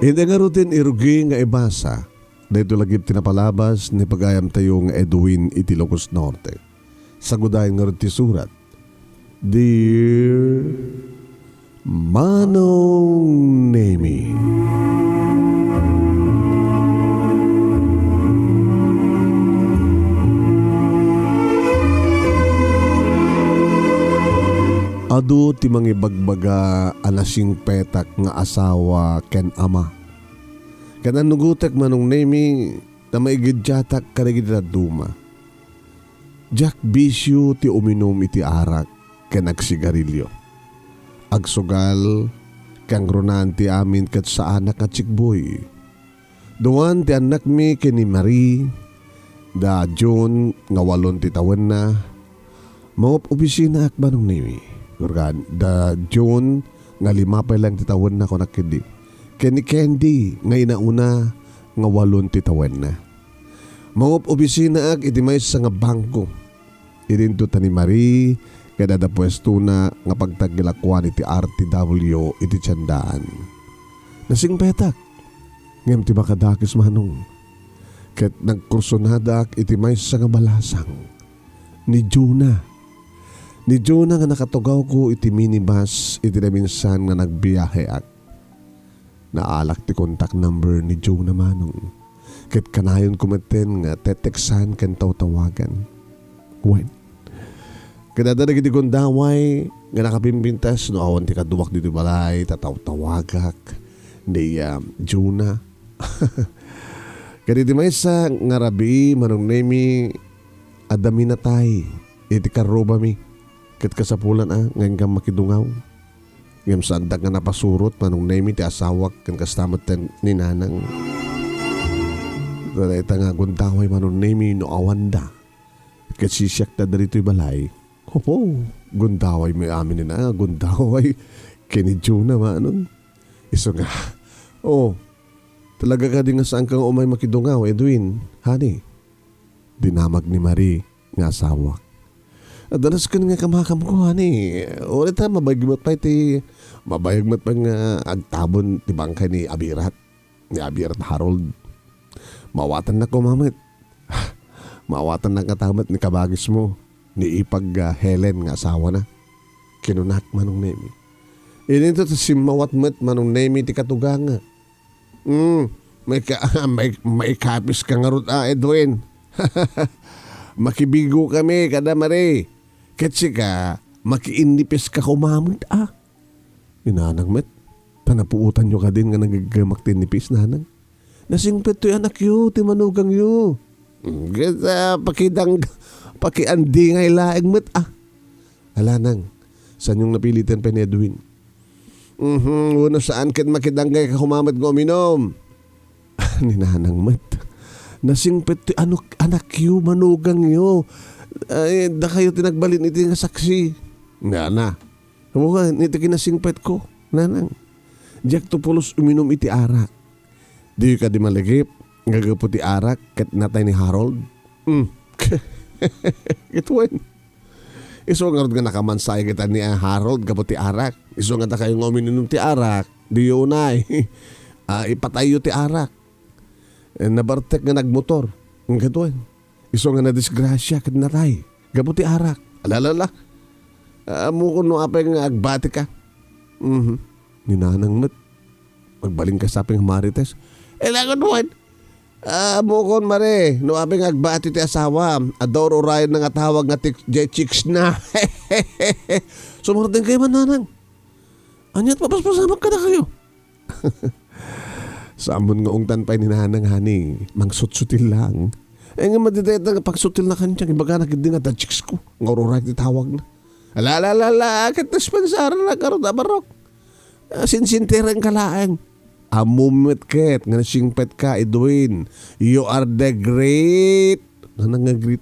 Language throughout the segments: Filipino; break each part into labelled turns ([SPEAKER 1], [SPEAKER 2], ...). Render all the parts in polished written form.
[SPEAKER 1] Hindi nga rutin irugi nga ibasa. Dito LAGIP tinapalabas ni pagayam tayo nga Edwin iti Ilocos Norte. Sagudayan nga rutin surat. Dear Manong Nemy, adu ti mangibagbaga anasing petak nga asawa ken ama. Kanan nugutek Manong Nemy na maigidyatak karigid duma. Jak bisyo ti uminom iti arak ken agsigarilyo. Agsugal kang runan ti amin ket sa anak nga tsikboy. Duwan ti anak mi ken ni Marie da June nga 8 ti tawen na. Maup opisina ak Manong Nemy. Da June nga 5 pa lang titawan na ko nakindi. Ken ni Candy nga inauna nga 8 titawan na. Maup opisina ak iti may sa nga bangko. Idinto ta ni Marie kada da pwesto na nga pagtagilakwan iti RTW iti tiyandaan. Nasing petak ngem ti makadakis Manong. Ket nagkursonadak iti may sa nga balasang ni Juna. Ni Jonah nga nakatugaw ko iti minibus iti na minsan nga nagbiyahe ak. Naalak ti contact number ni Jonah Manong. Ket kanayon kumaten nga teteksan ken tawagan. Wen. Kadadadag iti kundaway nga nakapimpintas no awan ti kaduwak dito balay tataw-tawagak ni Jonah. Kaditi maysa nga rabi Manong Nemy adami na tay iti karoba mi. Ket kasapulan ngayon kang makidungaw. Ngam sandak nga napasurot Manong Nemy ti asawak kan kastamat ni nanang. Ita nga gundaway Manong Nemy no awanda. Ket sisyak ta darito'y balay. Hopo, gundaway may amin ni na gundaway. Kinidyo na Manong. Iso nga. Talaga ka din nga saan kang umay makidungaw Edwin. Honey. Dinamag ni Marie nga asawak. Dalas ka nga kamakam ko, hani. Ulit ha, mabayagmat pa iti, mabayagmat pa nga agtabon ti bangkay ni Abirat Harold. Mawatan na ko, mamit. Mawatan na katamat ni kabagis mo, ni Ipag Helen nga asawa na. Kinunak Manong Nemy. Ininto ta si mawatmat Manong Nemy ti katuga nga. May kapis ka nga rut Edwin. Makibigo kami kada Marie. Ketsi ka, makiinipis ka kumamit Inanang met, panapuutan nyo ka din nga nagagamak tinipis nanang. Nasingpet to'y anak yu, timanugang yu. Gata, pakiandi ngay laeng met Ala nang, saan yung napilitan pa ni Edwin? Uno saan kat makidanggay ka kumamit ng uminom? Ninanang met. Nasingpet to'y anak yu, manugang yu. Ay, da kayo tinagbalin iti nga saksi. Na. Huwag niti kinasingpet ko. Nanang. Diyak to pulos uminom iti arak. Di ka di malagip. Gagapo ti arak kat natay ni Harold. Ituin. Iso nga nga nakamansay kita ni Harold gapo ti arak. Iso nga kayo nga uminom ti arak. Di yun ay. Ipatayo ti arak. Nabartek nga nagmotor. Ang gatuin. Iso nga na disgrasya kat natay. Gabuti arak. Alalala. Amo ko no apay nga agbati ka. Ninanang met. Magbaling ka sa aping marites. Lagon doon. Amo ko mare. No apay nga agbati ti asawa. Ador orayan nga tawag nga chicks na. Sumunod din kayo mananang. Anyat papaspasamak ka na kayo. Samon nga ungtan pa'y ninanang hani. Mangsutsutil lang. Nga madideta nga pagsutil na kanyang ibaga na gindi nga da chicks ko. Nga ururay ti tawag na. Alalala, kat naspansara na karoon na barok. Sinsintiran ka laang. Amumit ket nga nasingpet ka Edwin. You are the great.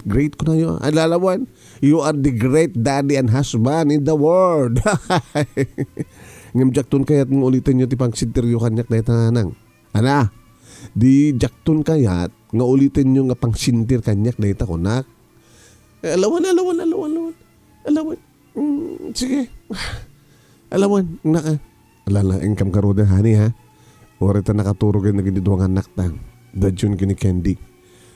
[SPEAKER 1] Great ko na yun. Alalawan. You are the great daddy and husband in the world. Ngam jaktun kayat ng ulitin nyo ti pangsintiryo kanyak na itananang. Ana, di jaktun kayat nga ulitin nyo nga pangsintir kanyak na itakunak. Alawan. Sige. Alawan. Alala, ingkam karoda, honey, ha? Orita nakaturo kayo na ginidwang anak tang. Dadyon kini Candy.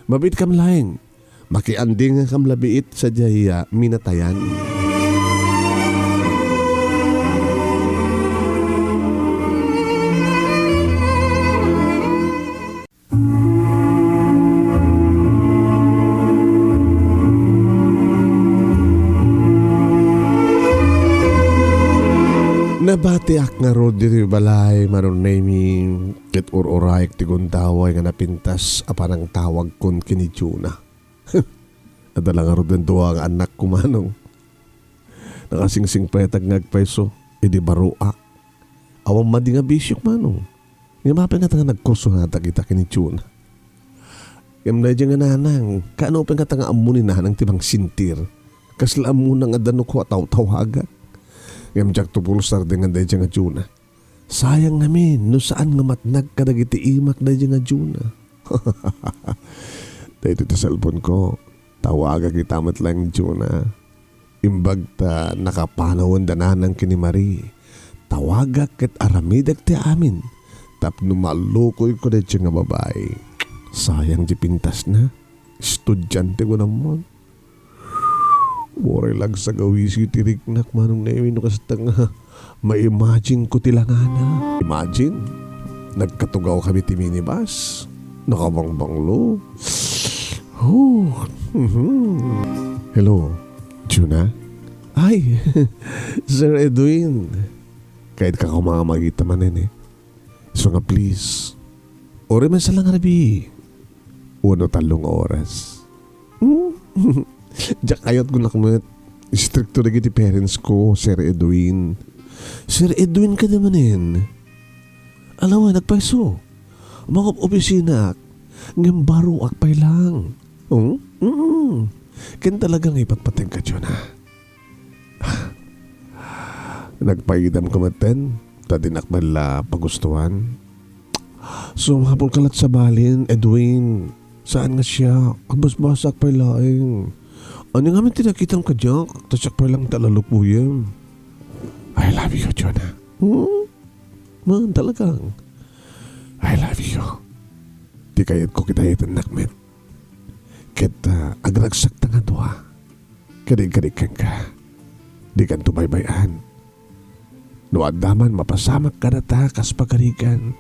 [SPEAKER 1] Mabit kam laing. Makianding nga kam labiit sa jaya minatayan. Nabatiak nga ro diri balay Manong Nemy ket ururayek ti gundaway nga napintas apanang tawag kon kini Juna. Adala nga ro den duwa nga anak ko Manong. Nakasingsing petag ngagpeso idi barua. Awang madi nga bisyok Manong. Nga mapay nga nga nagkurso nga kita kini Juna. Ngam na nga nanang kaano pa nga nga amunin na ng tibang sintir. Kasla amunang adano ko ataw-tawaga. Ngam jak tupulsar dengan dayjay nga Juna. Sayang namin no saan nga matnag ka dagiti imak dayjay nga Juna. Dahito ta cellphone ko. Tawaga kita matlang Juna. Imbag ta nakapanawan dananang kini Marie. Tawaga ket aramidag ti amin. Tapno malukoy ko dayjay nga babae. Sayang di pintas na. Estudyante ko naman. Moray lang sa gawisi tiriknak Manong Nemy no kasta nga ma-imagine ko tilangana. Imagine, nagkatugaw kami ti minibus. Nakabangbanglo. Oh. Hello, Juna? Ay, Sir Edwin. Kahit ka kumamagita manin So nga please, ori man sa lang arabi. 1 talong oras. Diyak ayot ko nakmat. Stricto na giti parents ko, Sir Edwin. Sir Edwin ka namanin. Alam mo, nagpaiso. Mga opisina, ngam baro akpay lang. Kan talagang ipatpateng ka dyan ha. Nagpaidam ka maten, tadinakbala pagustuhan. So, hapon kalat sa balin, Edwin. Saan nga siya? Agbas-basak pa'y laing. Ano nga man tinakitang ka dyan? Tasyak pa lang talalupuyem. I love you, Jonah. Man, talagang. I love you. Di kayat ko kita itan nakmet. Kita agragsak nga doa. Kadig-kadikan ka. Di kan tubaybayan. Nuadaman mapasamak ka na ta kas pagkarikan.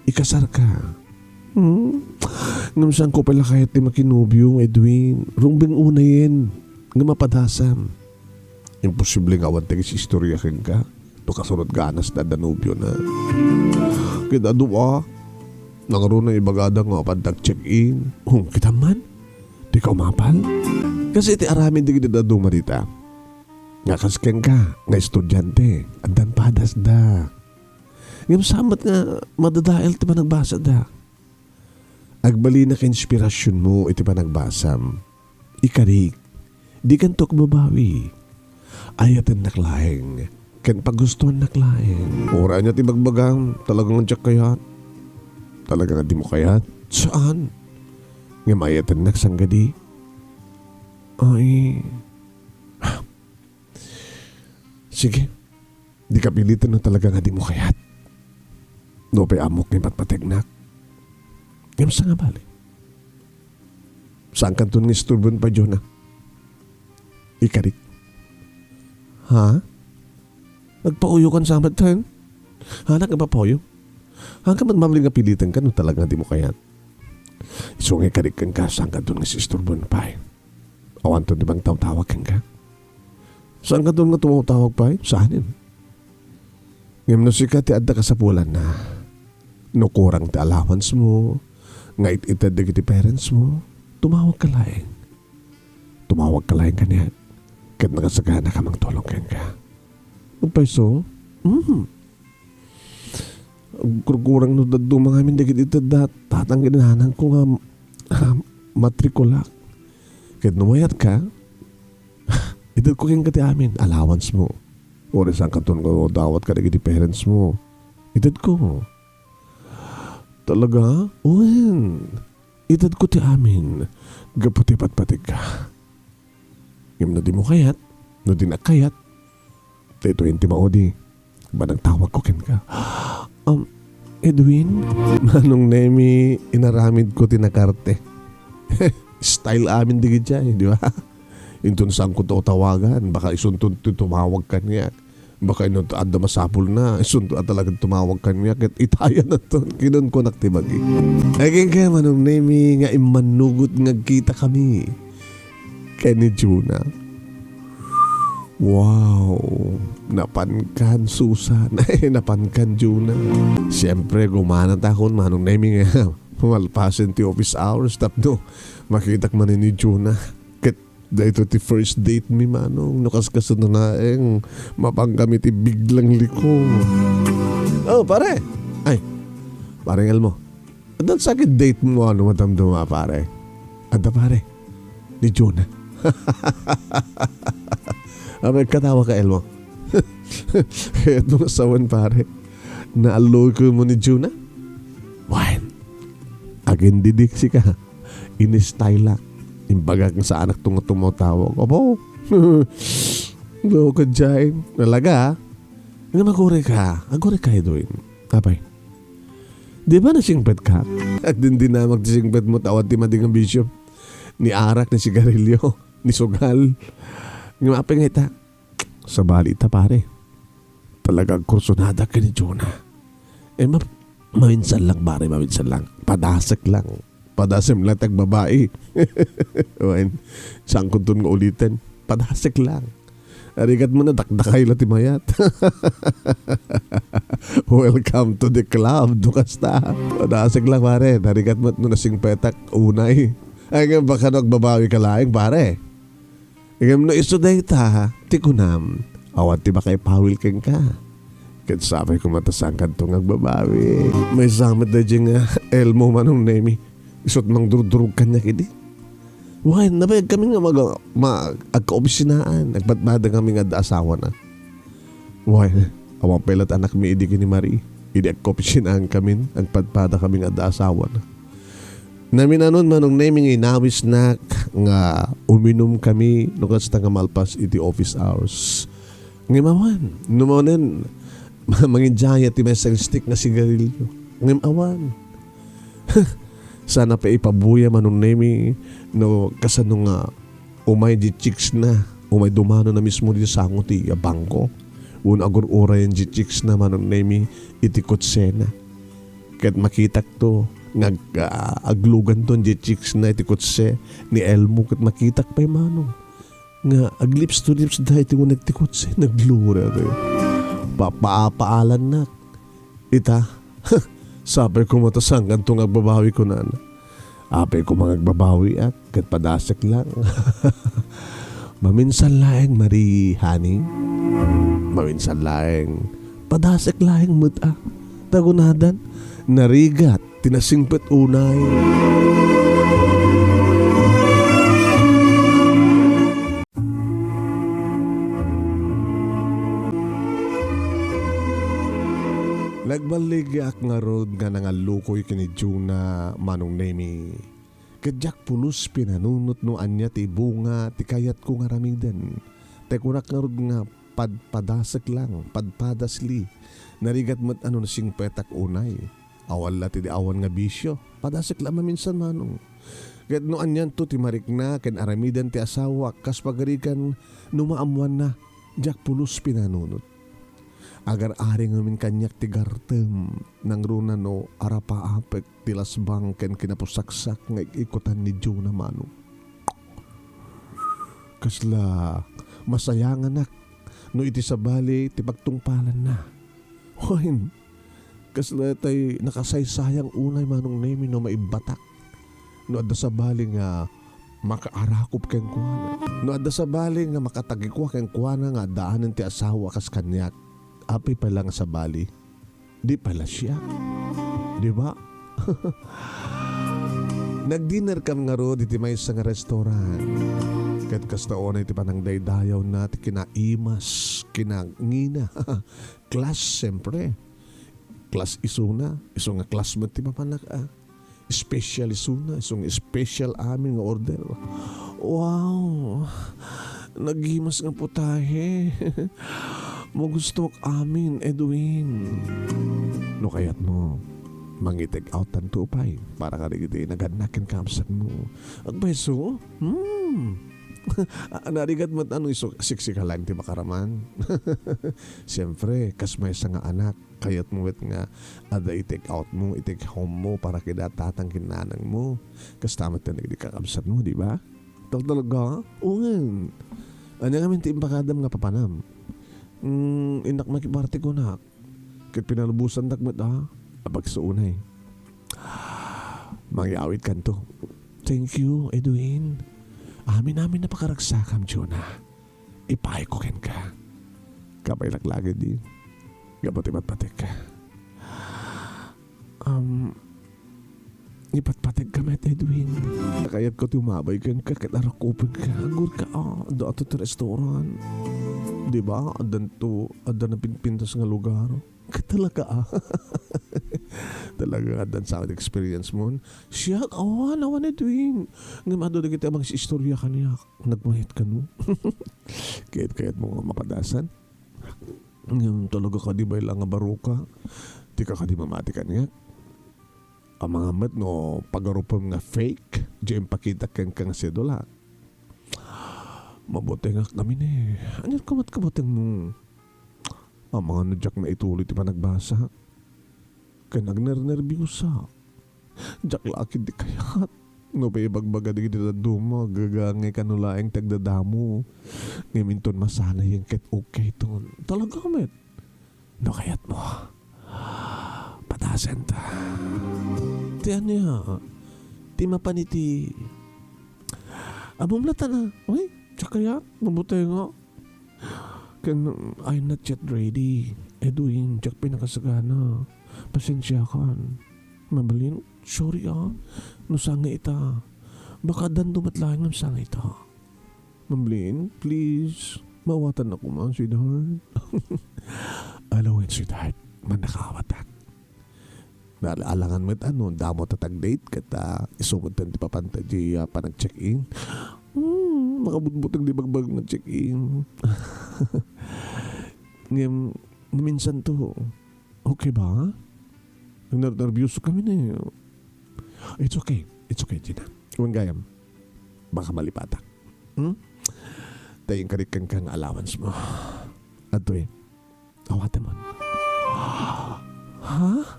[SPEAKER 1] Ikasar ka. Ngamsang ko pala kahit di makinubyo, Edwin. Rungbing unayin. Nga mapadasam. Imposible nga awan tigis istorya kin ka. To kasunod ganas na danubyo na. Kita doa. Nangaroon ng ibagada nga padag check-in. Kita man. Di ka umapal. Kasi iti aramin di kita dumarita. Nga kasken ka. Nga estudyante. Andan padas da. Ngam samat nga madadael ti pa nagbasa da. Agbali na ka-inspirasyon mo iti pa nagbasam. Ikarik, di kantok babawi. Ayatan naklaing, kan pagustuhan naklaing. Ora niya tibagbagang, talagang nadyak kayat. Talagang di mo kayat. Saan? Nga mayatan naksanggadi. Ay. Sige, di kapilitan na talagang di mo kayat. No pa amok ng patpategnak. Ngayon sa nga bali. Saan ka ito ng isturbon pa, Jonah? Ikarik. Ha? Nagpauyo kan sa amatan? Ha? Nagpapuyo? Ha? Kaman mamaling nga pilitan ka no talaga di mo kayat. So nga ikarik kan ka, saan ka ito ng isturbon pa? Awan to di bang tawag ka? Saan ka ito nga tumawag pa? Saanin? Ngayon no sikat, adda ka sa pulan na nukurang ti allowance mo. Nga itad na kiti parents mo, tumawag ka laing. Tumawag ka laing kanya. Kat nakasagana ka mang tulong ka. Magpaiso? Kurkurang no daddo mga amin dagit itad dat. Tatang ginahanang ko nga matrikulak. Kat numayat ka, itad ko kayong kati amin, allowance mo. O saan ka tun ko dawat ka na kiti parents mo. Itad ko. Talaga? Uwan. Itad ko ti amin. Gaputi-pat-patig ka. Ngam na di mo kayat. No di nakayat. Dito yung timaodi. Ba nang tawag ko kin ka? Edwin, Manong Nemy, inaramid ko tinakarte. Style amin digid siya, di ba? Intun saan ko to tawagan, baka isuntun tumawag ka niya. Baka ino adda masapul na, isuntun talaga tumawag ka niya. Kat itaya na to, kinon ko naktibagi. Aging kaya Manong Nemy, nga imanugot nga kita kami. Kaya ni Juna. Wow, napankan Susan, napankan Juna. Siyempre, gumana takon Manong Nemy nga. Malpasin ti office hours, tapno, makita man ni Juna. Kat dahito ti first date mi Manong, nukas-kaso na naeng, mapangkami ti biglang liko. Oh, pare. Ay, pare Elmo. Adal sakit date mo, ano matamduma pare? Ada pare, ni Juna. Abay, katawa ka, Elmo. Kaya itong asawan, pare. Naaloy ko mo ni Juna. Wine. Agin didiksi ka. Inistyle. Imbaga kang sa anak itong tumutawag. Opo. Lo ka dyan. Nalaga. Nga magore ka. Agore ka, Edwin. Abay. Di ba nasingpet ka? At din na magdisingpet mo tawad ti mading ang bishop. Ni arak, ni sigarilyo, ni sugal. Nga maping ita. Sa balita pare. Talagang kursunada ka ni Jonah. Maminsan lang pare, maminsan lang. Padasek lang. Padasem lang tag babae. Saan kuntun nga ulitin? Padasek lang. Arigat mo na dakdakay lang timayat. Welcome to the club. Dukasta. Padasek lang pare. Arigat mo na nasing petak. Unay. Ay nga baka nagbabawi ka laing pare. Igam no iso dayta, ti kunam, awat ti ba kay pawil keng ka. Kat sabi ko matasang kantong agbabawi. May samad na dyan nga, Elmo Manong Nemy. Isot mang durudurug kanya kidi. Why, nabayag kami nga agka-obisinaan. Nagbatbada kami nga asawa na. Why, awang pelat anak mi idi kini Marie. Idi agka-obisinaan kami, agbatbada kami nga asawa na. Namin anon Manong Nemy inawis na nga uminom kami nukas nga malpas iti office hours. Ngimawan, numanen manginjaya ti mesang stick na sigarilyo. Ngimawan. Sana pa ipabuya Manong Nemy no kasano nga umay di chicks na, umay dumano na mismo di sango ti bangko. Un agur-ura yan di chicks na Manong Nemy iti kutsena. Kat makitak to aglugan ton di chicks na itikotse ni Elmo kat makitak pa'y Manong nga aglips to lips dahil iti ko nagtikotse naglura tayo papaalan na ita sabi ko matasanggan tong agbabawi ko na apay ko mga agbabawi at kat padasek lang maminsan laeng Marie honey maminsan laeng padasek laeng muta tagunadan narigat tinasingpet unay. Nagbaligyak nga rod nga nangalukoy kini Juna Manong Nemy. Kadyak pulos pinanunot no anya ti bunga ti kayat ko nga ramiden. Tekurak nga rod nga padpadasek lang, padpadasli. Narigat mat ano na sing petak unay. Awal lati di awan nga bisyo. Padasek lama minsan Manong. Kat no anyan to ti marik na ken aramidan ti asawa kas pagarikan numaamuan na jak pulos pinanunot. Agar aring ngamin kanyak ti gartem nang runa no arapa-apek ti lasbang ken kinapusaksak nga ikutan ni Jonah Manong. Kasla masayangan nak no iti sabali ti pagtungpalan na. Hoy, kasla tay nakasaysayang unay Manong Nemy no maibatak. No adda sa bali nga makaarakop ken kuana. No adda sa bali nga makatagikwa ken kuana nga daanan ti asawa kas kanyak. Api pa lang sa bali. Di pala siya. Di ba? Nag-dinner kam nga ro diti may sa nga restaurant. Kat kastaon iti panang daydayaw na ti kinaimas, kinangina. Class siyempre. Class isuna. Iso nga classmate ti mapanak Special isuna. Isong special amin nga order. Wow. Naghimas nga putahe. Mo gusto amin, Edwin. No kayat mo. mangitig out ang tupay para ka rin iti naganakin kamsat mo. Agbeso? Narigat mo't ano siksika lang ti makaraman. Siyempre, kasmay sa nga anak, kayat mo wet nga ada itik out mo, itik home mo para kida tatang kinanang mo. Kas tamat na nagdi kakabsat mo, di ba? Talaga? Uwan. Ano nga minti impakadam nga papanam? Inak makiparte ko na. Kaya pinalubusan takmat abag sa unay. Mangyawit kanto. Thank you, Edwin. Amin napakaragsakam, Jonah. Ipay ko ken ka. Kapay laklagid di. Gapatipat-patik ka. Ipatpatig ka met, Edwin. Kayat ko tumabay ken ka. Katarakupin ka. Agur ka. Doon ato sa restaurant. Diba? Adan na pinpintas nga lugar. Talaga talaga adan sa experience mo. Siya, awan Edwin. Ngamado na kita mag-istorya ka niya. Nagmahit ka no. Kayat mo mapadasan. Talaga ka di ba ilang nga baruka. Di ka di mamati ka niya. Ang mga mat no, pagarupam nga fake. Diyan pakita kang sedula. Mabuti nga kami ni. Anyan kamat-kamatang mo. Ang mga nadyak na ituloy ti pa nagbasa. Kaya nagnernerbyusa. Diyak lakid di kayat. No pa ibagbaga di kita duma. Gagangay kanulaeng tagdadamo. Ngaminton masana yung ket okay ton. Talaga met. No kayat mo. Patasan ta. Tiyan niya. Ti mapaniti. Abumlatan na. Uy, tsakaya. Mabuti nga. I'm not yet ready. Edwin, jak pinakasagana. Pasensya ka. Mabalin, sorry no sanga ita. Baka dan dumatlaing ng sanga ita. Mabalin, please. Mawatan ako man, sweetheart. Alawin, sweetheart. Manakawatak. Alangan mo damo tatag-date kata isumod tan ti papanta di panag-check-in. Makabutbutang di bagbag na check-in. Ngayon, minsan to, okay ba? Nervyuso kami na. It's okay, Gina. Huwag gayam. Baka malipatak. Tayong karikan kang allowance mo. Ato awatan mo. Ha?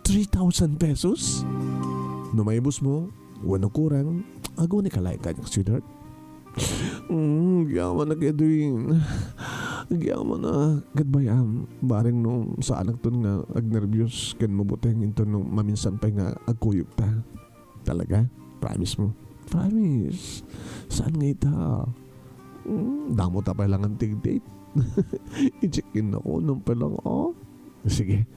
[SPEAKER 1] 3,000 pesos? Numaybos mo, wano kurang, agaw ni kalay ka niyang sweetheart. Giyaman na Edwin. Giyaman na gadbayam. Baring no sa anak ton nga agnervyos ken mabuteng into no maminsan pa nga agkuyog ta. Talaga? Promise mo? Promise. Saan nga ita? Damo ta pa lang ang tig-date. I-check-in ako nung pa lang Sige.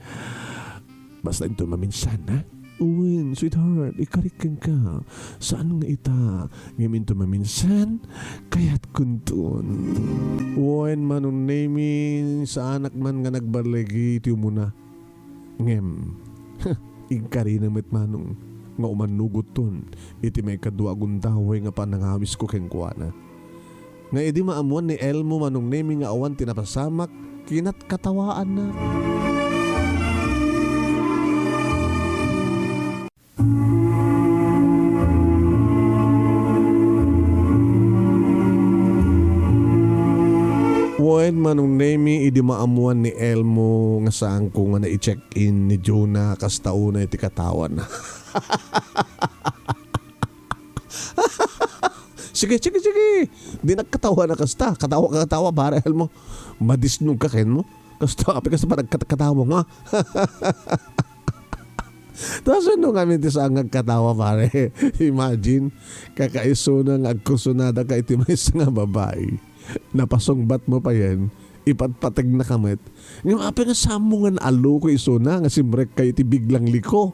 [SPEAKER 1] Basta ito maminsan ha. Uwin, sweetheart, ikarikan ka. Saan nga ita? Ngayon to maminsan, kaya't kuntun. Uwin, Manong Nemy, sa anak man nga nagbarlegi, ito muna. Ngem, ikari na met Manong, nga umanugot ton. Iti may kadwa gundaway nga panangawis ko kengkuana. Nga iti maamuan ni Elmo Manong Nemy nga awan tinapasamak, kinat katawaan na. Wen Manong Nemy idi maamuan ni Elmo nga saan ko nga na-i-check-in ni Jonah kas tauna iti katawan. Sige. Di nagkatawa na kasta. Katawa para Elmo. Madisnog ka ken mo. Kasta api ka sa panagkatawa nga. Tapos ano kami ti sa ngagkatawa pare. Imagine kakaiso na agkusunada ka iti may nga babae. Napasongbat mo pa yan, ipatpatag na kamit. Ngayon, api nga samungan alo ko iso na, nga simbrek kayo ti biglang liko.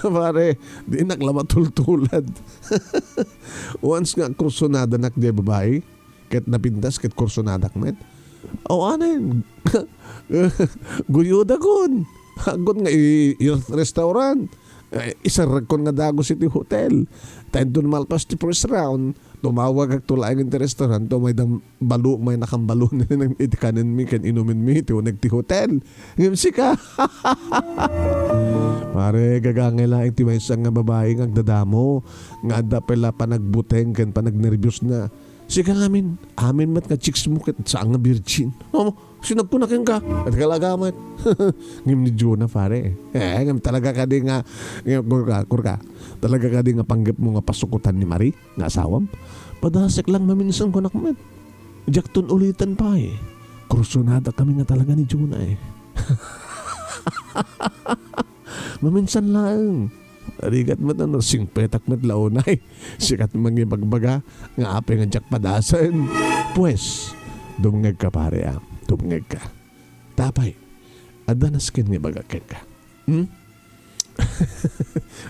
[SPEAKER 1] Pare, di naklamatultulad. Once nga kursonada nak di babae, kahit napintas, kahit kursonada kmet, awanin, guyuda kun. Agon nga restaurant. Isarag kon nga Dago City Hotel. Tayo doon malpas ti first round. tumawag ag tulaing iti restaurant to may dang balo may nakambalo nang itikanin mi ken inumin mi ti uneg ti hotel. Ngem sika. Pare gagangelaing ti maysa nga babae nga agdadamo nga adda pala panagbuteng ken panagnervyos na. Sika amin mat nga chicks mo ket saan nga virgin. Sinag ko na ken ka at kalagamat. Ngem ni Jonah pare. Ngem talaga ka di nga kurka. Talaga ka di nga panggap mo nga pasukutan ni Marie nga asawam. Padasek lang maminsan ko nakmet. Jakton ulitan pa eh. Kursunada kami nga talaga ni Jonah eh. Maminsan lang. Arigat mo na singpetak met launay. Sikat mga bagbaga nga ape nga jak padasan. Pues, dumngag ka pare ah. Dumngag ka. Tapay, adanas ken nga bagaken ka.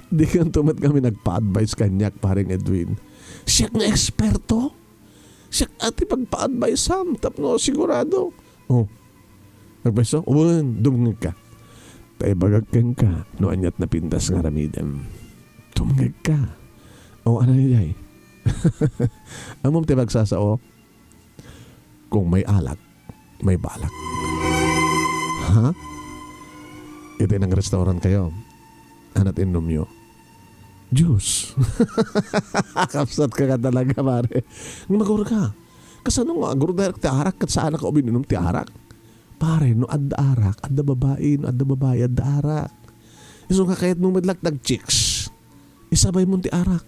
[SPEAKER 1] Di kang tumat kami nagpa-advise kanyak paring Edwin. Siya nga eksperto. Siya ati pagpa-advise ham. Tapno sigurado. Nagbeso? Dumngag ka. Tay bagagken ka, no anyat na pintas nga ramidem. Tumngeg ka. Ano yay? Amom ti magsasao, kung may alak, may balak. Ha? Ito ng restaurant kayo. Anat inom nyo. Juice. Kakabsat ka talaga, pare. Maguro ka. Kasano nga, guro direct ti arak, kat saan ka uminom ti arak? Pare, no adda arak, adda babae, adda arak. Iso nga kahit nung madlak nag-chicks, isabay mo ti arak.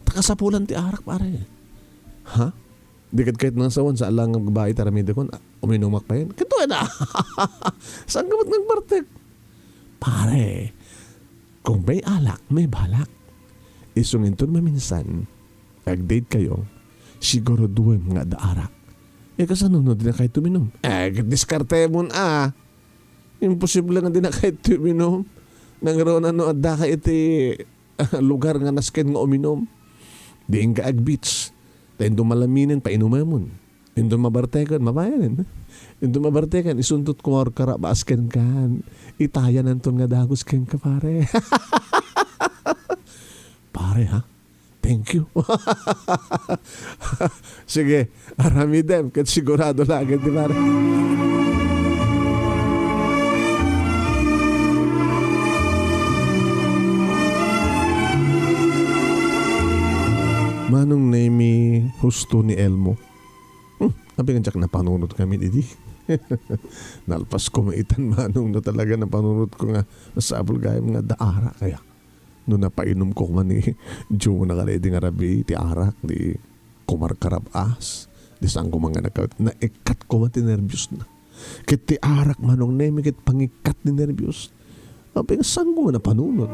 [SPEAKER 1] Takasapulan ti arak, pare. Ha? Di kahit nang sawan sa alang ng babae, taramida ko, uminumak pa yun. Kito na. Saan ka ba't nagbartek? Pare, kung may alak, may balak. Isungin to maminsan, nag-date kayo, siguro duwem nga adda arak. Kasanunod din na kahit tuminom. Diskarte mo na. Imposible nga din na kahit tuminom. Nang ano adda ka iti lugar nga nasken nga uminom. Diin ka ag-beach. Tayo dumalaminin, painuman mo. Yung dumabartekan, mabayanin. Yung dumabartekan, isundot ko or karabaasken kan. Itayan anton nga dagos ken ka pare. Pare ha? Thank you. Sige, arami dem. Kat sigurado lagi, di ba? Manong Nemy, husto ni Elmo. Sabi nga na panunod kami, didi. Nalpas ko maitan, Manong, na talaga na panunod ko nga masabol gayam nga daara kaya. Noon napainom ko man ni Joe na kaledi nga rabi, ti arak, di kumarkarabas, di saan ko mga na-ikat ko man ti nervyos na. Kit ti arak Manong Nemy, kit pangikat ni nervyos. Sabi nga saan ko man napanunod.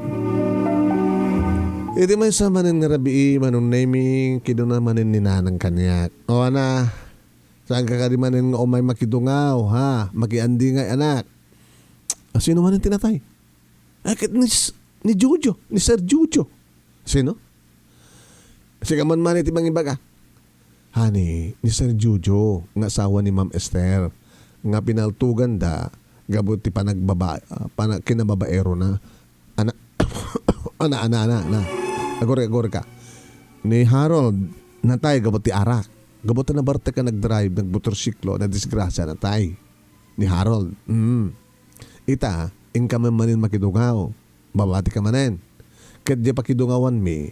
[SPEAKER 1] Di may sa manin nga rabi, Manong Nemy, kido na manin ni nanang kanyak. O ana, saan ka di manin nga umay makidungaw, ha? Makiandi nga anak. Sino manin tinatay? Kit ni Jojo, ni Sir Jojo. Sino? Sige man iti bang ibaga. Hani, ni Sir Jojo, nga asawa ni Ma'am Esther, nga pinaltugan da, gabot ti panagbaba, kinababaero na, ana. Agore ka. Ni Harold, natay, gabot ti arak. Gabot na barte ka nag-drive, nagmotorsiklo, na disgrasya, natay. Ni Harold. Ita, ingka manin makidungaw. Babati ka manen. Kat di pakidungawan mi,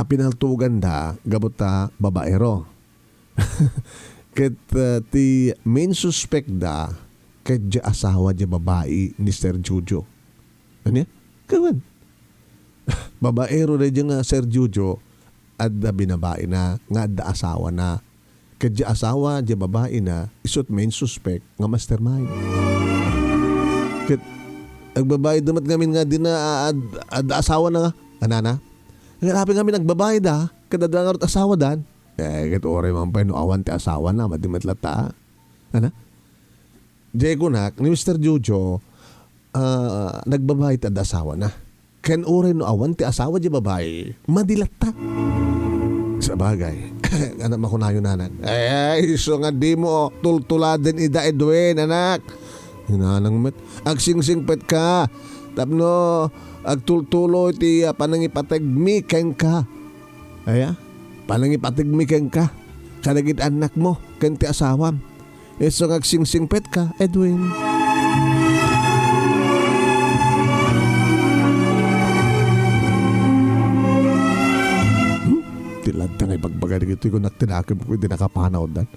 [SPEAKER 1] pinaltugan da, gabot ta babaero. Kat ti main suspect da, kat di asawa di babae ni Sir Jojo. Ano yan? Kawan. Babaero na di nga Sir Jojo, at da binabae na, nga da asawa na. Kat di asawa di babae na, isot main suspect nga mastermind. Kat nagbabayad naman kami nga din na asawa na nga. Anana? Nagarapi kami nagbabayad ha. Kadadang asawa dan. Kito oray man pa no awan ti asawa na. Madimat lata. Ana? Jay ko na, ni Mr. Jojo, nagbabayad at asawa na. Ken oray no awan ti asawa di babae. Madilata. Sa bagay. Anak makunayo nanan. So nga di mo tultuladen ida Edwin, anak. Hinanang met. Agsingsingpet ka. Tapno, agtultulo iti panangipatagmiken ka. Aya? Palang ipatigmikan ka. Kanagid anak mo, kanti asawam. Iso ngagsingsingpet ka, Edwin. Tilad na ngay bagbaga dito ko nagtinakim ko hindi nakapanaw dan.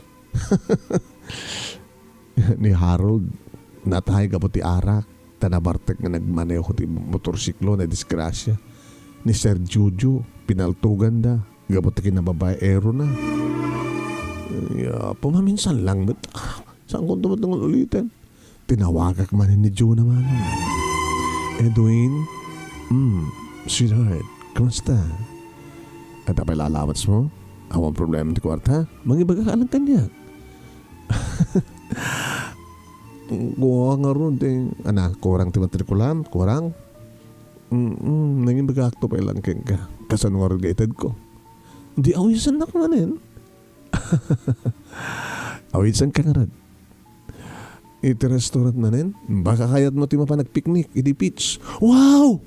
[SPEAKER 1] Ni Harold, natahay ka po ti arak. Tanabartek nga nagmaneho ti motorsiklo na disgrasya. Ni Sir Juju, pinaltugan da. Gabot ti kinababae, ero na. Pumaminsan lang. But, saan ko ito matang ulitin? Tinawagak man ni Joe naman. Edwin, sweetheart, kamusta? At apay lalawats mo? Awang problema ti kwarta? Mangibaga ka lang kanya. Kuha nga ron. Kurang ti matrikulam? Kurang? Nangibaga akto pa ilang ka. Kasanwar gated ko. Hindi awisan na kumanin. Awisan ka nga rin. Iti restaurant na rin. Baka kayat mo ti mapanagpiknik. Iti beach. Wow!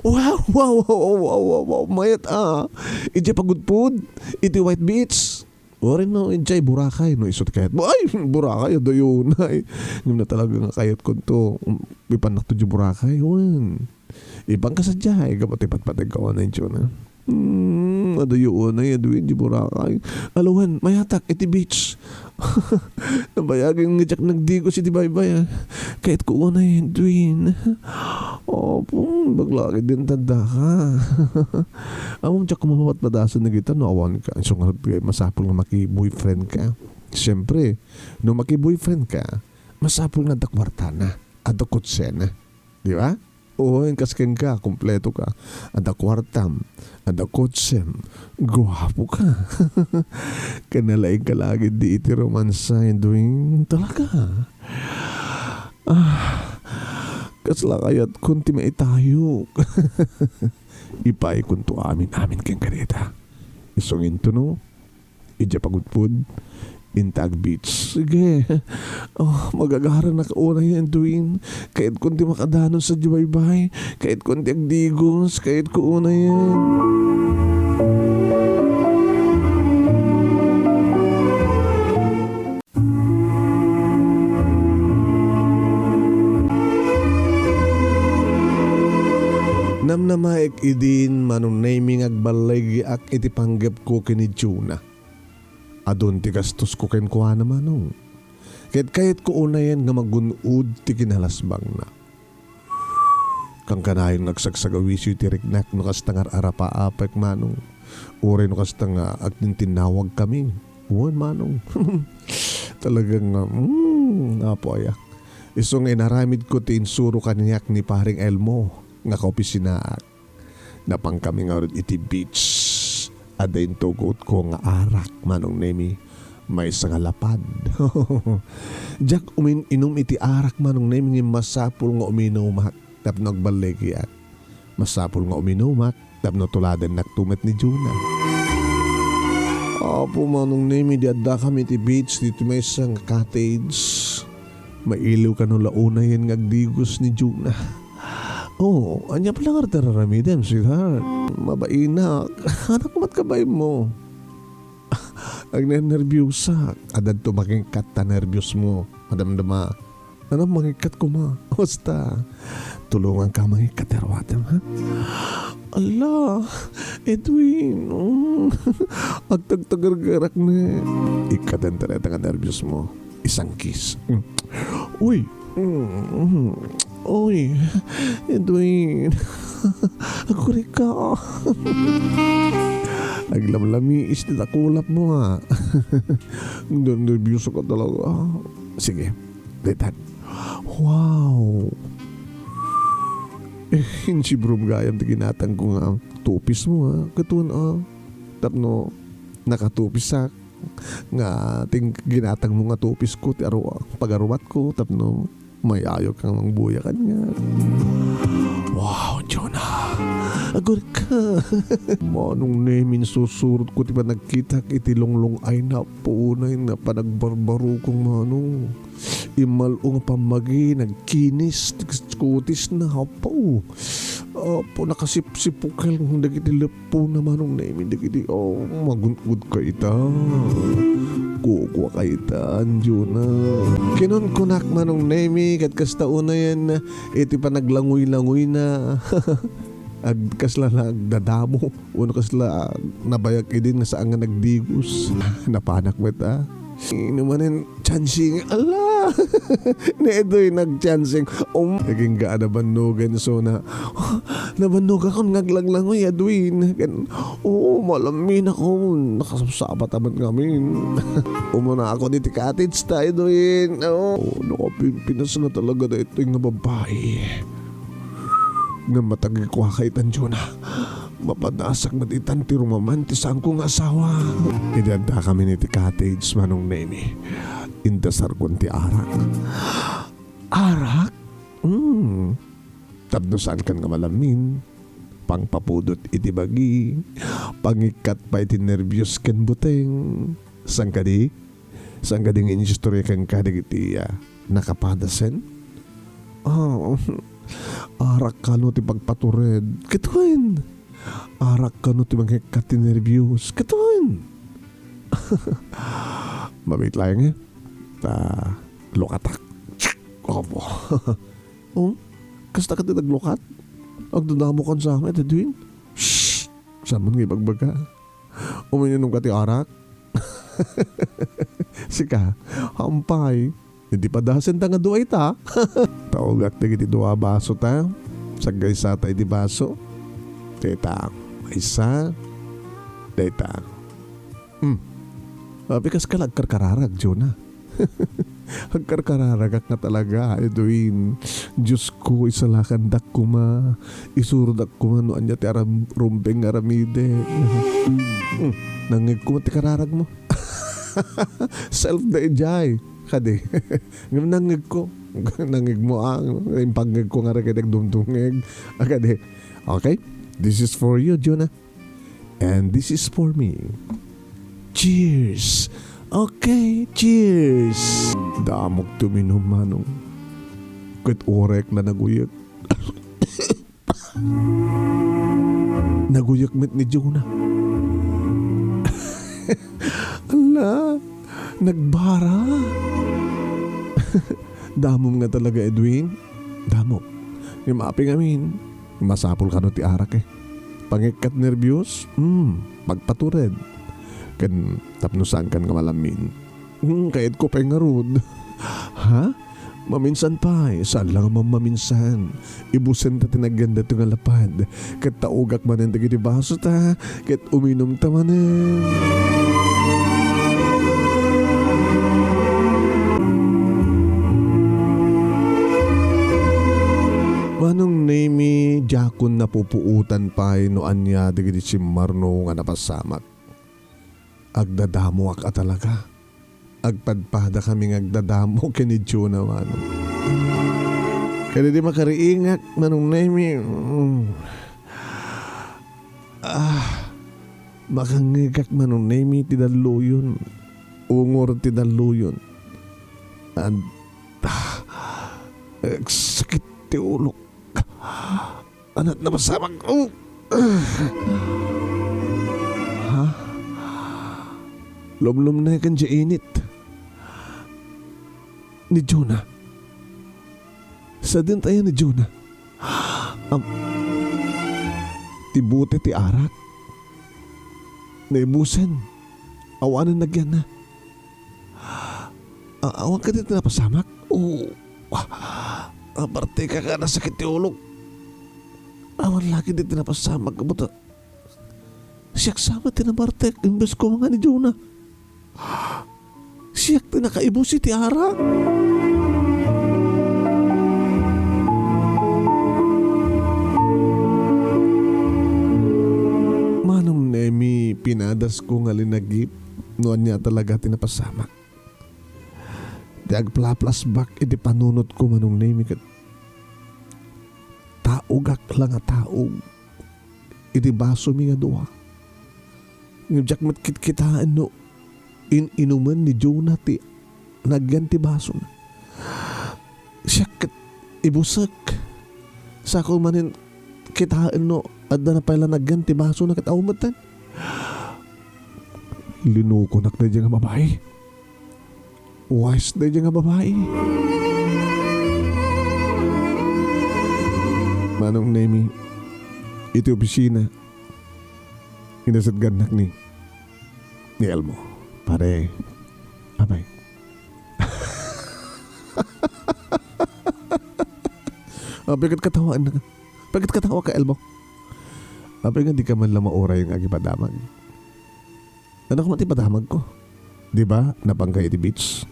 [SPEAKER 1] Wow! Mayat Iti pagudpud. Iti white beach. O rin no, iti Boracay. No, isot kayat mo. Ay, Boracay. Ado yun. Ay, yung na talaga nga kayat ko to. Ipanak to di Boracay. Ibang kasadya. Gamot ipatpatag ka na yun. Ado yun na Edwin di Boracay. Alawan, mayatak. Iti beach. Nabayagin nga jak nagdigos iti baybay. Kahit ko na Edwin. Baglaki din tanda ka. Among jak kumamawat padasan na kita, awan ka. So nga masapol nga maki-boyfriend ka. Siyempre, no maki-boyfriend ka, masapol nga dakwarta na. Adakot sena. Di ba? Kasken ka, kompleto ka. Ada kwartam, ada kotsem, guwapo ka. Kanalaing ka lagi di iti romansa, Edwin. Talaga. Kasla kaya't kunti maitayo. Ipay kunto amin keng karita. Isungin to no, ija pagudpud. Intag Beach. Sige. Magagaran na kauna yan, Edwin. Kahit kunti makadanon sa jubaybay. Kahit kunti agdigos. Kahit kuuna yan. Namnamaik idin Manong Nemy agbalay ak iti panggap ko kini Juna. Adon ti gastos ko ken kuha naman nung. Kahit ko una yan nga magunod ti kinalasbang na. Kang kanayon nagsagsagawisyo ti riknak no kastangar arapa-apek manong. Ure no kastang agtintinawag kami. Uwan manong. Talagang apo ayak. Isong inaramid ko ti insuro kanyak ni paring Elmo nga kaopisinaak. Napang kami nga iti beach. Adayin tugot ko nga arak, Manong Nemy. May sangalapad. Jack inom iti arak, Manong Nemy. Masapul nga uminumak. Tap nagbaligyan. Masapul nga uminumak. Tap natuladan nagtumet ni Juna. Apo, Manong Nemy. Diada kami iti beach. Dito may isang cottage. Mailaw ka no launa yan ngagdigos ni Juna. Anya pala nga tararamidem, sweetheart. Mabainak. Anak ko matkabay mo. Ang nervyusa. Adan to makingkat ta nervyos mo. Madamdama. Ano mangikat ko ma? Basta. Tulungan ka mangikat erwatem, ha? Allah, Edwin. Agtagtagargarak na. Ikatan talaga nga nervyos mo. Isang kiss. Uy. Uy, Edwin. Aguri ka. Aglamlami is nitakulap mo ha. Nervyuso ka talaga. Sige, litan. Wow. Hindi brum gayam di ginatang ko nga tupis mo ha. Katuan tapno nakatupis sa nga ting ginatang mo nga tupis ko ti pagarumat ko tapno may ayaw kang mangbuya kan nga. Wow, Jonah. Agor ka. Manong Nemy susurot ko ti pa nagkita iti longlong ay na puunay na panagbarbaro kong manong. Imalong pamagi nagkinis kutis na hapaw. Opo, nakasipsipukal ng dagiti lepo na Manong Nemy. Dagiti, magungkod ka ita. Kukwa ka ita, anjo na. Kinunkunak Manong Nemy, kat kasta una yan, iti pa naglangoy-langoy na. Kasla nagdadamo. Uno kasla nabayag idin nga saan nga nagdigos. Napanak mo ita. Inumanin, chancing. Ala! Ni Edwin nag-chancing. Naging gaan na bannugan. So na, nabannugan ko ngaglanglangoy, Edwin. Malamin ako. Nakasasabat naman kami. Umuna ako dito cottage ta, Edwin. Nakapinpinas na talaga na ito yung babae. Nga matagay ko kay Tanjona. Mapadasak maditan ti rumamantis ang kong asawa. Idada kami ni ti cottage Manong Nemy. Indasar kon ti arak. Arak? Tapnosan kan nga malamin. Pangpapudot iti bagi. Pangikat pa iti nervyos ken buteng. Sang kadi nga injustorya kang kadig iti nakapadasen. Arak ka no ti pagpatured. Kituin. Arak ka no ti mga katinervyos. Katuan. Mabit lang lukatak. Opo. Kasta ka ti naglukat? Agdadamo kan sa amin, Edwin? Shhh! Saman nga ibagbaga. Uminunong ka ti arak? Sika, hampay. Hindi pa dahasin ta nga duay ta. Taugak ti dua baso ta. Sagay sa ta iti baso. Teta, isa, teta. Bikas ka lagkarkararag, Jonah. Agkarkararag nga talaga, Edwin. Diyos ko, isalakan dak kuma. Isurod dak kuma no anya ti rumbeng aramide. Nangig kuma ti kararag mo. Self-daijay. Kadi. Nangig ko. Nangig mo yung pangig ko nga rin dumdungig. Kadi. Okay? This is for you, Jonah. And this is for me. Cheers! Okay, cheers! Damok tuminom, Manong. Kahit orek na naguyak. Naguyak mit ni Jonah. Ala, nagbara. Damom nga talaga, Edwin. Damok. Yung maaping amin. Masapol ka no ti arak Pangikat nervyos, pagpatured. Kan tapnusan kan nga malamin. Kahit ko pa nga rod. Ha? Maminsan pa saan lang maminsan. Ibusen ta tinaganda ito nga lapad. Kat taugak manin tagi di baso ta. Kat uminom ta manin. Manong Nemy, jakon na pupuutan pa no anya digiti si Marno nga napasamak. Agdadamo ka talaga. Agpadpada kami agdadamo kini Jonah, Manong. Kaya di makariingak, Manong Nemy. Makangigak, Manong Nemy, tidaluyon. Ungor tidaluyon. And sakit ti ulok. Anat na masamang ha? Lom-lom na kan dya init ni Jonah. Sa din tayo ni Jonah. Tibuti ti arak. Naibusen. Awanan nagyan na. Awan ka dito na pasamak? Aparte ka ka nasakit yung ulog. Awan lagi dito na pasamak. Buta. Siyak sama tinabartek. Imbes ko mga ni Jonah. Siyak tinakaibo si Tiara. Manong Nemy, pinadas ko nga linagip. Noon niya talaga tinapasamak. Di agplaplas bak iti panunot ko, Manong Nemy, kat taugak lang nga taug iti baso mi nga duha. Ngajak matkitaan no inuman ni Jonah ti nagyan ti baso na. Siya kat ibusak sa ko manin kitaan no, adda na pala nagyan, ti baso na katawamatan. Linukonak na dyan nga babae. Wise na dyan nga babae. Manong Nemy, iti opisina. Inasad ganak ni Elmo. Pare, abay. Bakit katawaan na ka? Bakit katawa ka, Elmo? Abay nga di ka man lang maura yung agipadamag. Ano ka mati padamag ko? Diba, napangkay iti beach?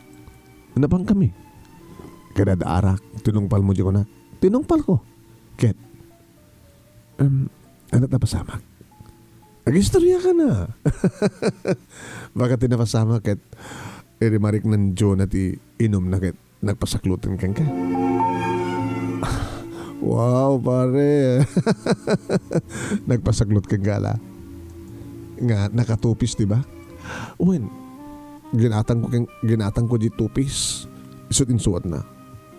[SPEAKER 1] Napang kami. Kada daarak, tinungpal mo di ko na. Tinungpal ko. Ket, anak na pasamak. Ag-istorya ka na. Baka tinapasama ket, marik ng John at inom na ket, nagpasaklutan kang ka. Wow, pare. Nagpasaklot kang gala. Nga, nakatupis, diba? Uwin, ginatang ko di tupis. Isut-insuat na.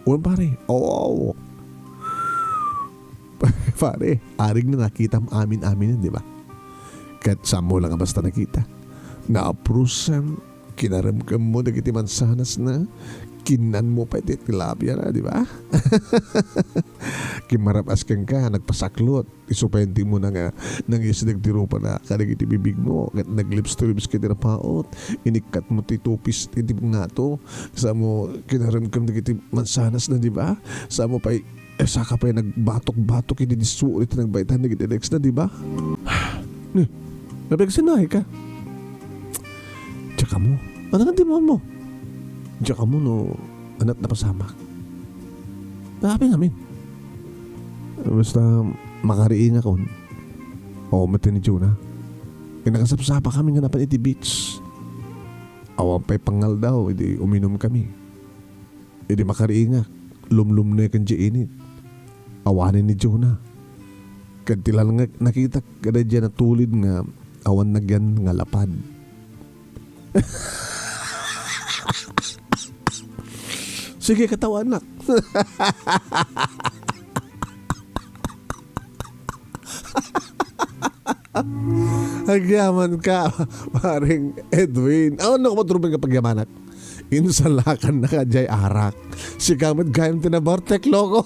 [SPEAKER 1] Uwin, pare. Oo. Pare, aring na nakita amin-amin, di ba? Kahit saan mo lang basta nakita. Na-aprusan, kinaramkam mo, nagiti mansanas na, kinan mo pa iti tilapia na, di ba? Kimarapas kang ka, nagpasaklot, isupenti mo na nga, nangisinag tiro pa na, kanag iti bibig mo, naglips to lips kiti napaot, inikat mo titupis, iti nga to, sa mo, kinaramkam nagiti mansanas na, di ba? Sa mo pa, saka pa nagbatok-batok, iti disulit, nagbaitan, nagiti next na, di ba? Napagsinay ka. Tsaka mo, ano nga di mo? Tsaka mo no, anak na pasamak. Nakapin namin. Basta makariin ako. O mati ni Juna. Nakasapsapa kami nga napan iti beach. Awang pa'y pangal daw, hindi uminom kami. Hindi makariin nga. Lumlum na kan init. Awanin ni Juna. Kantilal nga nakita kada dyan na tulid nga awan nagyan nga lapad. Sige, katawa anak. Agyaman ka, paring Edwin. Ano ko maturubin ka pagyamanak? Insalakan na ka jay arak. Si kamad gayam tinabartek, loko.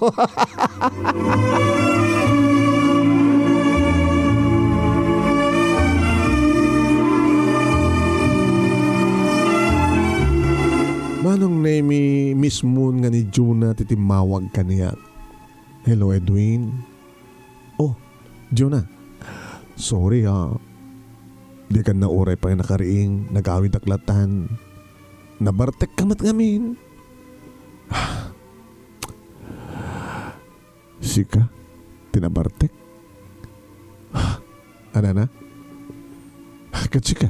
[SPEAKER 1] Manong Nemy mismo nga ni Juna titimawag kaniya. Hello, Edwin. Oh, Juna. Sorry Di ka na oray pa nakariing, nagawid aklatan. Nabartek kamat ngamin. Sika, tinabartek. Ano na? Katsika.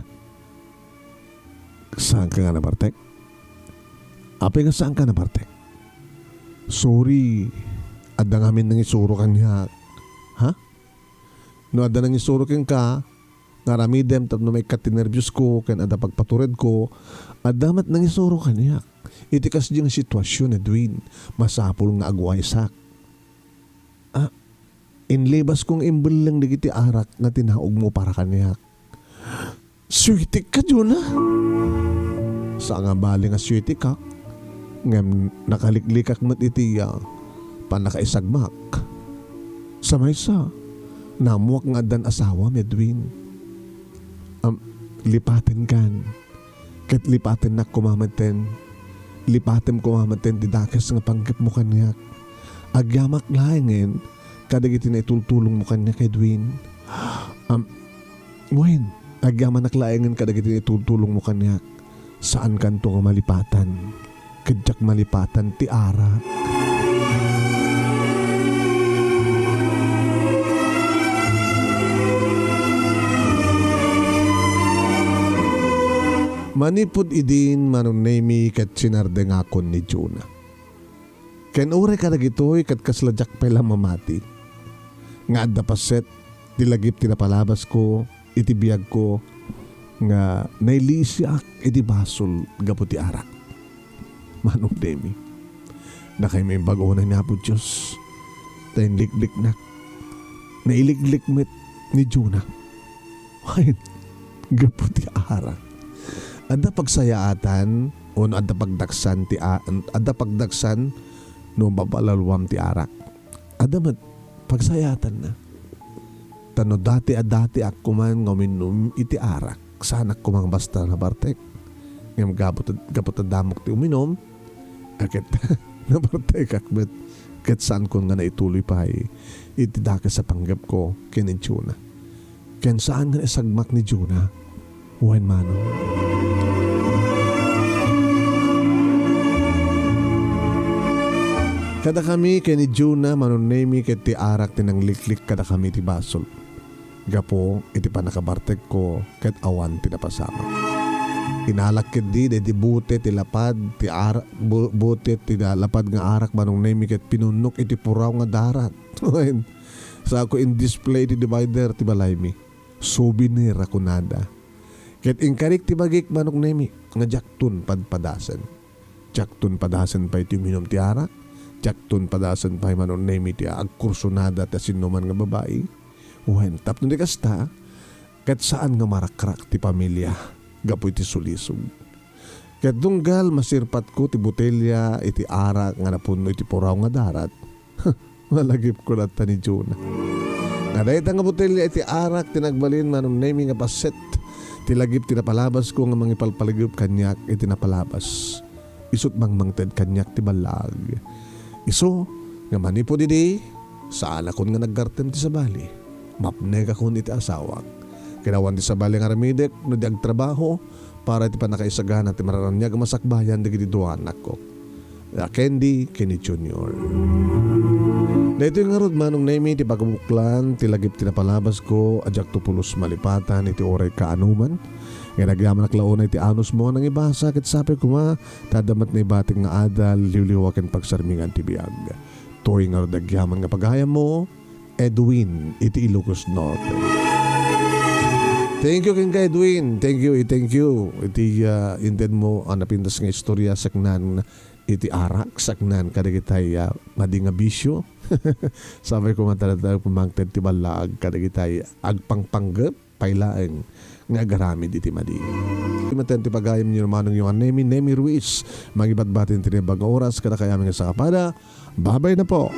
[SPEAKER 1] Saan ka nga nabartek? Apay nga saan ka na, Bartek? Sorry. Adda ngamin nang isuro kanya. Ha? No, adda nang isuro kang ka, ngaramidem, tapno may katinervyos ko, kan adda pagpatured ko, adamat nang isuro kanya. Itikas diyang sitwasyon, Edwin. Masapul nga agway sak. Inlibas kong imbel lang digiti arak na tinaog mo para kanya. Sweetie ka, Juna. Sa nga bali nga sweetie ka, ngam nakaliklikak mat iti panakaisagmak. Samaysa, namuak nga dan asawa, Edwin. Lipatin kan. Kat lipatin na kumamaten. Lipatin kumamaten didakas nga panggap mo kanyak. Agyamak lahingin, kadagiti na itultulong mo kanyak, Edwin. Wen, agyaman naklaingin kadagiti na itultulong mo kanyak. Saan kanto nga malipatan? Kadyak malipatan ti arak. Manipod idin Manong Nemy kat sinarde ngakon ni Juna. Ken ure ka nagitoy kat kasladyak pala mamati. Nga adda paset, dilagip tinapalabas ko, itibiyag ko, nga Nailisi Iti Basol gaputi arak. Manong Nemy, na kayo may bago na niya po Diyos. Tayong liklik na. nailiglik met ni Jonah. Ay, gaputi arak. Ada pagsayaatan o ada pagdaksan no babalalwam ti arak. Ada mat pagsayatan na. Tano dati ako man nguminom iti arak. Sana ko mang basta na bartek. Ngam gapot damok ti uminom. Akit na bartek akbet. Ket saan ko nga naituloy pa iti daka sa panggap ko kinin Jonah. Ken saan nga isagmak ni Jonah? Wen Manong. Kada kami kay ni Jonah, Manong Nemy, ket ti arak tinangliklik kada kami ti Basol. Gapo, iti panakabartek ko, ket awan ti napasama. Inalak ket di bute ti lapad, ti arak, bute ti lapad nga arak, Manong Nemy, ket pinunok iti puraw nga darat. Sa ako in display ti divider ti balay mi. Souvenir ako nada. Ket inkarik ti bagik, Manong Nemy, nga jaktun padpadasan. Jaktun padasan pa iti minom ti arak. Jaktun padasan pa Manong Nemy ti agkursunada ti sinuman nga babae. Wen tapno di kasta ket saan nga marakrak ti pamilya gapu iti sulisog. Ket dunggal masirpat ko ti botelya iti arak nga napuno iti puraw nga darat. Malagip ko lata ni Jonah. Nga dayta nga botelya iti arak tinagbalin Manong Nemy nga paset. Ti lagip ti napalabas ko nga mangipalpaligip kanyak iti napalabas. Isut mangmangted kanyak ti balag. Iso, nga manipo didi, sa alakon nga naggartem ti sabali. Mapneg akon iti asawak. Kinawan ti sabali nga ramidek, no di agtrabaho, para iti panakaisagahan at mararanyag masakbayan di duwan ako. Kendi, Kenny Jr. Dito yung nga rod, Manong Nemy, ti pagabuklan, ti lagip ti napalabas ko, adyak tupulos malipatan, iti oray kaanuman. Nga nagyaman naklaon iti anus mo nang ibasa, ket sabi ko tadamat na ibating nga adal, liwliwakin pagsarmingan ti biag. Toy nga rod nagyaman nga paghayam mo, Edwin, iti Ilocos Norte. Thank you king Edwin, thank you. Iti inted mo ang napintas nga istorya saknan iti arak, saknan kadagitay madi nga bisyo. Sabi ko talaga pumangted ti balag kadagitay agpangpanggep pailaeng nga garami diti madi. Maten ti pagayam niyo Manong yung Nemy Ruiz. Magibadbatin tinibag oras kada kaya nga sa kapada. Babay na po.